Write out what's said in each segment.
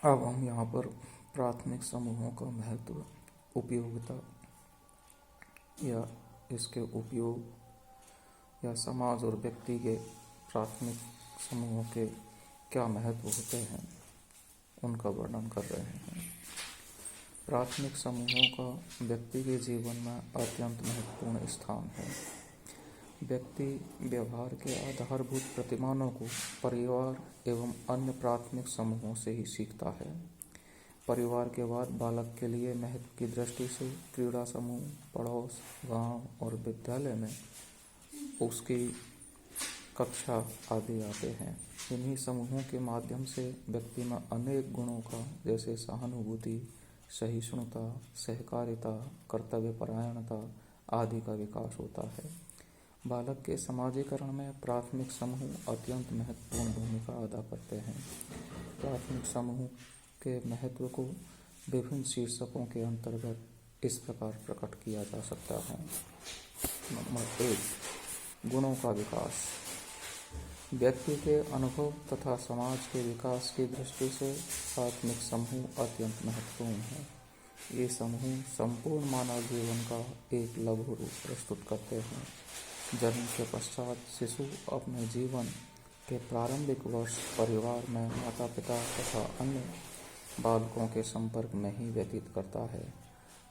अब हम यहाँ पर प्राथमिक समूहों का महत्व, उपयोगिता या इसके उपयोग या समाज और व्यक्ति के प्राथमिक समूहों के क्या महत्व होते हैं उनका वर्णन कर रहे हैं। प्राथमिक समूहों का व्यक्ति के जीवन में अत्यंत महत्वपूर्ण स्थान है। व्यक्ति व्यवहार के आधारभूत प्रतिमानों को परिवार एवं अन्य प्राथमिक समूहों से ही सीखता है। परिवार के बाद बालक के लिए महत्व की दृष्टि से क्रीड़ा समूह, पड़ोस, गांव और विद्यालय में उसकी कक्षा आदि आते हैं। इन्हीं समूहों के माध्यम से व्यक्ति में अनेक गुणों का, जैसे सहानुभूति, सहिष्णुता, सहकारिता, कर्तव्यपरायणता आदि का विकास होता है। बालक के समाजीकरण में प्राथमिक समूह अत्यंत महत्वपूर्ण भूमिका अदा करते हैं। प्राथमिक समूह के महत्व को विभिन्न शीर्षकों के अंतर्गत इस प्रकार प्रकट किया जा सकता है। नंबर 1, गुणों का विकास। व्यक्ति के अनुभव तथा समाज के विकास की दृष्टि से प्राथमिक समूह अत्यंत महत्वपूर्ण है। ये समूह संपूर्ण मानव जीवन का एक लघु रूप प्रस्तुत करते हैं। जन्म के पश्चात शिशु अपने जीवन के प्रारंभिक वर्ष परिवार में माता पिता तथा अन्य बालकों के संपर्क में ही व्यतीत करता है।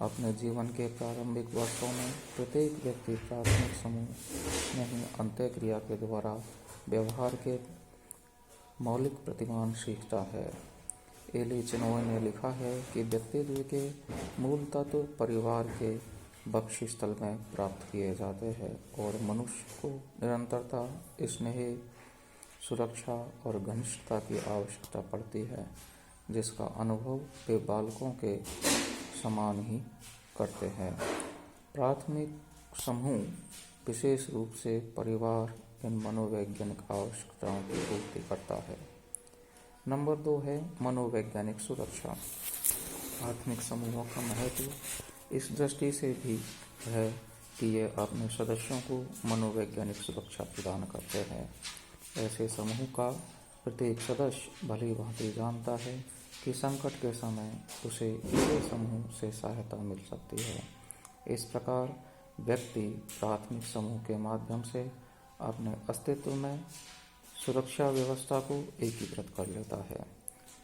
अपने जीवन के प्रारंभिक वर्षों में प्रत्येक व्यक्ति प्राथमिक समूह में ही अंत्यक्रिया के द्वारा व्यवहार के मौलिक प्रतिमान सीखता है। एली चिनॉय ने लिखा है कि व्यक्तित्व के मूल तत्व परिवार के बख्शी स्थल में प्राप्त किए जाते हैं और मनुष्य को निरंतरता, स्नेह, सुरक्षा और घनिष्ठता की आवश्यकता पड़ती है, जिसका अनुभव वे बालकों के समान ही करते हैं। प्राथमिक समूह विशेष रूप से परिवार इन मनोवैज्ञानिक आवश्यकताओं की पूर्ति करता है। नंबर 2 है मनोवैज्ञानिक सुरक्षा। प्राथमिक समूहों का महत्व इस दृष्टि से भी है कि ये अपने सदस्यों को मनोवैज्ञानिक सुरक्षा प्रदान करते हैं। ऐसे समूह का प्रत्येक सदस्य भली भांति जानता है कि संकट के समय उसे इसी समूह से सहायता मिल सकती है। इस प्रकार व्यक्ति प्राथमिक समूह के माध्यम से अपने अस्तित्व में सुरक्षा व्यवस्था को एकीकृत कर लेता है।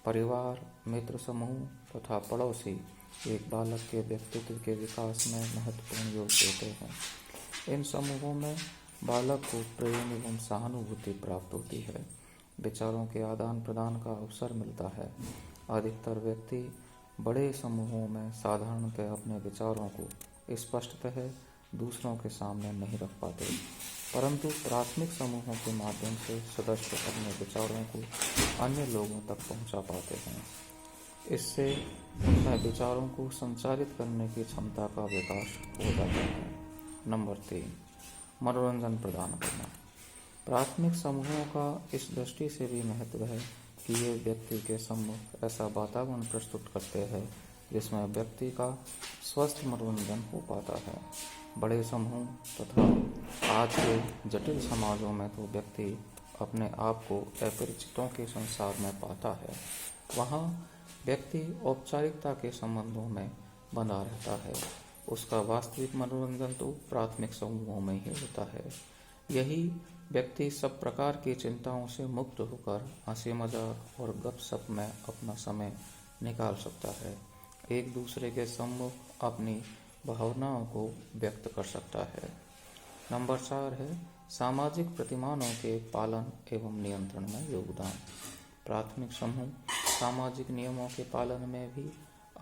परिवार, मित्र समूह तथा पड़ोसी एक बालक के व्यक्तित्व के विकास में महत्वपूर्ण योग देते हैं। इन समूहों में बालक को प्रेम एवं सहानुभूति प्राप्त होती है। विचारों के आदान प्रदान का अवसर मिलता है। अधिकतर व्यक्ति बड़े समूहों में साधारणतः अपने विचारों को स्पष्टतः दूसरों के सामने नहीं रख पाते, परंतु प्राथमिक समूहों के माध्यम से सदस्य अपने विचारों को अन्य लोगों तक पहुंचा पाते हैं। इससे उनमें विचारों को संचारित करने की क्षमता का विकास हो जाता है। नंबर 3, मनोरंजन प्रदान करना। प्राथमिक समूहों का इस दृष्टि से भी महत्व है कि ये व्यक्ति के सम्मुख ऐसा वातावरण प्रस्तुत करते हैं जिसमें व्यक्ति का स्वस्थ मनोरंजन हो पाता है। बड़े समूह तथा आज के जटिल समाजों में तो व्यक्ति अपने आप को अपरिचितों के संसार में पाता है। वहाँ व्यक्ति औपचारिकता के संबंधों में बंधा रहता है। उसका वास्तविक मनोरंजन तो प्राथमिक समूहों में ही होता है। यही व्यक्ति सब प्रकार की चिंताओं से मुक्त होकर हंसी मजाक और गपशप में अपना समय निकाल सकता है। एक दूसरे के सम्मुख अपनी भावनाओं को व्यक्त कर सकता है। नंबर 4 है सामाजिक प्रतिमानों के पालन एवं नियंत्रण में योगदान। प्राथमिक समूह सामाजिक नियमों के पालन में भी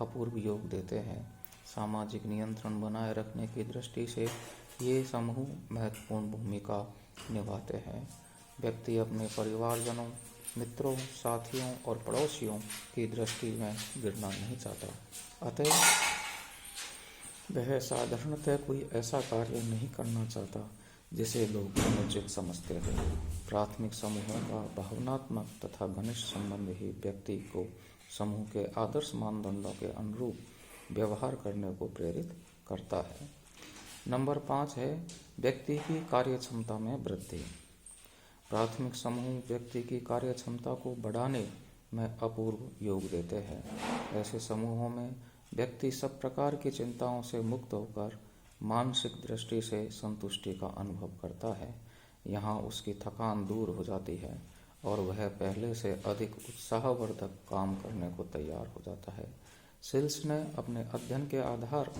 अपूर्व योग देते हैं। सामाजिक नियंत्रण बनाए रखने की दृष्टि से ये समूह महत्वपूर्ण भूमिका निभाते हैं। व्यक्ति अपने परिवारजनों, मित्रों, साथियों और पड़ोसियों की दृष्टि में गिरना नहीं चाहता, अतः वह साधारणतः कोई ऐसा कार्य नहीं करना चाहता जिसे लोग अनुचित समझते हैं। प्राथमिक समूहों का भावनात्मक तथा घनिष्ठ संबंध ही व्यक्ति को समूह के आदर्श मानदंडों के अनुरूप व्यवहार करने को प्रेरित करता है। नंबर 5 है व्यक्ति की कार्य क्षमता में वृद्धि। प्राथमिक समूह व्यक्ति की कार्य क्षमता को बढ़ाने में अपूर्व योग देते हैं। ऐसे समूहों में व्यक्ति सब प्रकार की चिंताओं से मुक्त होकर मानसिक दृष्टि से संतुष्टि का अनुभव करता है। यहाँ उसकी थकान दूर हो जाती है और वह पहले से अधिक उत्साहवर्धक काम करने को तैयार हो जाता है। सिल्स ने अपने अध्ययन के आधार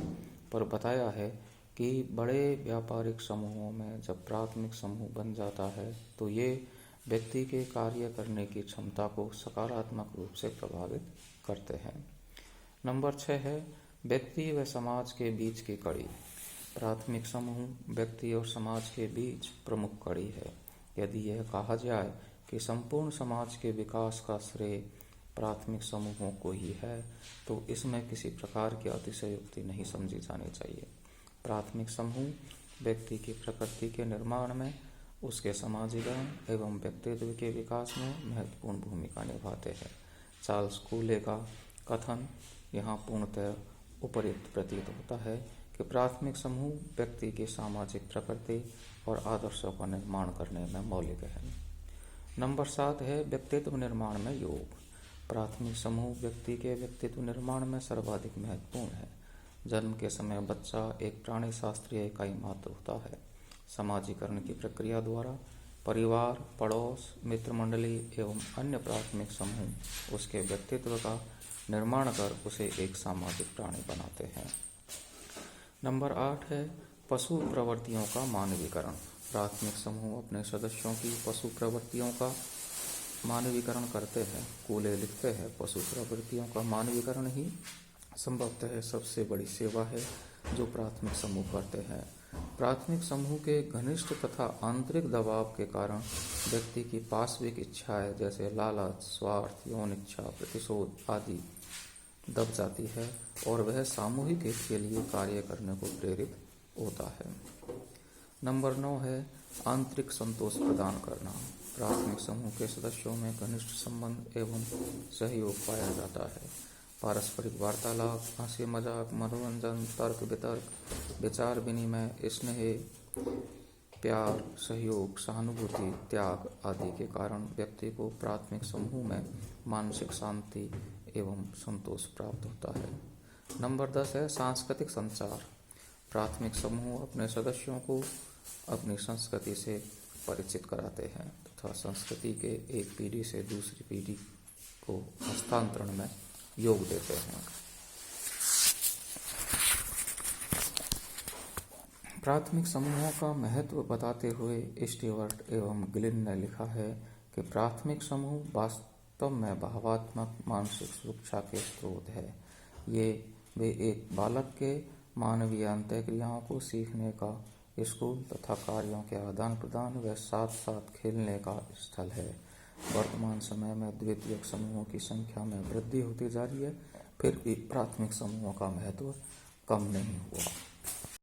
पर बताया है कि बड़े व्यापारिक समूहों में जब प्राथमिक समूह बन जाता है तो ये व्यक्ति के कार्य करने की क्षमता को सकारात्मक रूप से प्रभावित करते हैं। नंबर 6 है व्यक्ति व समाज के बीच की कड़ी। प्राथमिक समूह व्यक्ति और समाज के बीच प्रमुख कड़ी है। यदि यह कहा जाए कि संपूर्ण समाज के विकास का श्रेय प्राथमिक समूहों को ही है तो इसमें किसी प्रकार की अतिशयोक्ति नहीं समझी जानी चाहिए। प्राथमिक समूह व्यक्ति की प्रकृति के निर्माण में, उसके समाजीकरण एवं व्यक्तित्व के विकास में महत्वपूर्ण भूमिका निभाते हैं। चार्ल्स कूले का कथन यहाँ पूर्णतः उपयुक्त प्रतीत होता है कि प्राथमिक समूह व्यक्ति की सामाजिक प्रकृति और आदर्शों का निर्माण करने में मौलिक है। नंबर 7 है व्यक्तित्व निर्माण में योग। प्राथमिक समूह व्यक्ति के व्यक्तित्व निर्माण में सर्वाधिक महत्वपूर्ण है। जन्म के समय बच्चा एक प्राणी शास्त्रीय इकाई मात्र होता है। समाजीकरण की प्रक्रिया द्वारा परिवार, पड़ोस, मित्र मंडली एवं अन्य प्राथमिक समूह उसके व्यक्तित्व का निर्माण कर उसे एक सामाजिक प्राणी बनाते हैं। नंबर 8 है पशु प्रवृत्तियों का मानवीकरण। प्राथमिक समूह अपने सदस्यों की पशु प्रवृत्तियों का मानवीकरण करते हैं। कूले लिखते हैं, पशु प्रवृत्तियों का मानवीकरण ही संभवतः सबसे बड़ी सेवा है जो प्राथमिक समूह करते हैं। प्राथमिक समूह के घनिष्ठ तथा आंतरिक दबाव के कारण व्यक्ति की पाशविक इच्छाएं जैसे लालच, स्वार्थ, यौन इच्छा, प्रतिशोध आदि दब जाती है और वह सामूहिक हित के लिए कार्य करने को प्रेरित होता है। नंबर 9 है आंतरिक संतोष प्रदान करना। प्राथमिक समूह के सदस्यों में घनिष्ठ संबंध एवं सहयोग पाया जाता है। पारस्परिक वार्तालाप, हंसी मजाक, मनोरंजन, तर्क वितर्क, विचार विनिमय, स्नेह, प्यार, सहयोग, सहानुभूति, त्याग आदि के कारण व्यक्ति को प्राथमिक समूह में मानसिक शांति एवं संतोष प्राप्त होता है। नंबर 10 है सांस्कृतिक संचार। प्राथमिक समूह अपने सदस्यों को अपनी संस्कृति से परिचित कराते हैं तथा संस्कृति के एक पीढ़ी से दूसरी पीढ़ी को हस्तांतरण में योग देते हैं। प्राथमिक समूहों का महत्व बताते हुए स्टीवर्ट एवं ग्लिन ने लिखा है कि प्राथमिक समूह वास्तव में भावात्मक मानसिक सुरक्षा के स्रोत है। वे एक बालक के मानवीय अंतःक्रियाओं को सीखने का स्कूल तथा कार्यों के आदान प्रदान व साथ साथ खेलने का स्थल है। वर्तमान समय में द्वितीयक समूहों की संख्या में वृद्धि होती जा रही है, फिर भी प्राथमिक समूहों का महत्व कम नहीं हुआ।